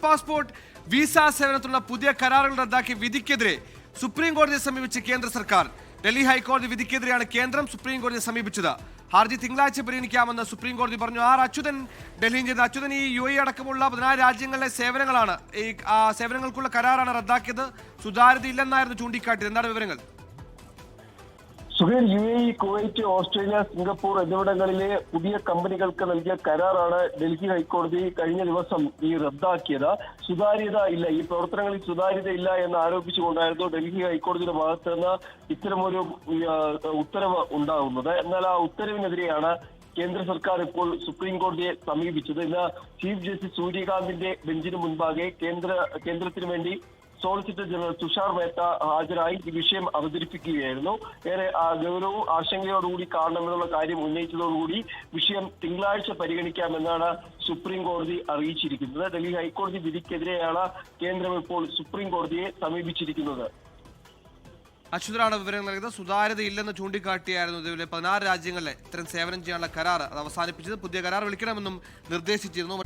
Passport visa സേവനത്തിലുള്ള പുതിയ കരാറുകൾ റദ്ദാക്കിയ വിധിക്കെതിരെ സുപ്രീം കോടതിയെ സമീപിച്ച് കേന്ദ്ര സർക്കാർ. ഡൽഹി ഹൈക്കോടതി വിധിക്കെതിരെയാണ് കേന്ദ്രം സുപ്രീം കോടതിയെ സമീപിച്ചത്. ഹർജി തിങ്കളാഴ്ച പരിഗണിക്കാമെന്ന് സുപ്രീം കോടതി പറഞ്ഞു. ആർ അച്യുതൻ ഡൽഹിയിൽ ചെയ്ത അച്യുതൻ, ഈ UAE അടക്കമുള്ള 14 രാജ്യങ്ങളിലെ സേവനങ്ങളാണ് ഈ സേവനങ്ങൾക്കുള്ള കരാറാണ് റദ്ദാക്കിയത്. സുതാര്യതയില്ലെന്നായിരുന്നു ചൂണ്ടിക്കാട്ടിയത്. എന്താണ് വിവരങ്ങൾ? Suhail, UAE, Kuwait, Australia, Singapore എന്നിവിടങ്ങളിലെ പുതിയ കമ്പനികൾക്ക് നൽകിയ കരാറാണ് ഡൽഹി ഹൈക്കോടതി കഴിഞ്ഞ ദിവസം റദ്ദാക്കിയത്. സുതാര്യത ഇല്ല, ഈ പ്രവർത്തനങ്ങളിൽ സുതാര്യത ഇല്ല എന്ന് ആരോപിച്ചുകൊണ്ടായിരുന്നു ഡൽഹി ഹൈക്കോടതിയുടെ ഭാഗത്ത് നിന്ന് ഇത്തരമൊരു ഉത്തരവ് ഉണ്ടാകുന്നത്. എന്നാൽ ആ ഉത്തരവിനെതിരെയാണ് കേന്ദ്ര സർക്കാർ ഇപ്പോൾ സുപ്രീം കോടതിയെ സമീപിച്ചത്. ഇന്ന് ചീഫ് ജസ്റ്റിസ് സൂര്യകാന്തിന്റെ ബെഞ്ചിന് മുൻപാകെ കേന്ദ്രത്തിന് വേണ്ടി സോളിസിറ്റർ ജനറൽ തുഷാർ മേത്ത ഹാജരായി ഈ വിഷയം അവതരിപ്പിക്കുകയായിരുന്നു. ഏറെ ഗൗരവവും ആശങ്കയോടുകൂടി കാണണമെന്നുള്ള കാര്യം ഉന്നയിച്ചതോടുകൂടി വിഷയം തിങ്കളാഴ്ച പരിഗണിക്കാമെന്നാണ് സുപ്രീം കോടതി അറിയിച്ചിരിക്കുന്നത്. ഡൽഹി ഹൈക്കോടതി വിധിക്കെതിരെയാണ് കേന്ദ്രം ഇപ്പോൾ സുപ്രീം കോടതിയെ സമീപിച്ചിരിക്കുന്നത്. അച്യുതനാണ് വിവരങ്ങൾ നൽകിയത്. സുതാര്യതയില്ലെന്ന് ചൂണ്ടിക്കാട്ടിയായിരുന്നു ഇതുപോലെ 14 രാജ്യങ്ങളിലെ ഇത്തരം സേവനം ചെയ്യാനുള്ള കരാർ അത് അവസാനിപ്പിച്ചത്. പുതിയ കരാർ വിളിക്കണമെന്നും നിർദ്ദേശിച്ചിരുന്നു.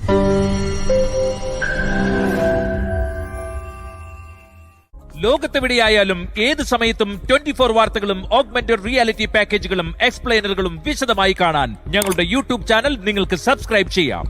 ലോകത്തെവിടെയായാലും ഏത് സമയത്തും 24 വാർത്തകളും ഓഗ്മെന്റഡ് റിയാലിറ്റി പാക്കേജുകളും എക്സ്പ്ലെയിനറുകളും വിശദമായി കാണാൻ ഞങ്ങളുടെ YouTube ചാനൽ നിങ്ങൾക്ക് സബ്സ്ക്രൈബ് ചെയ്യാം.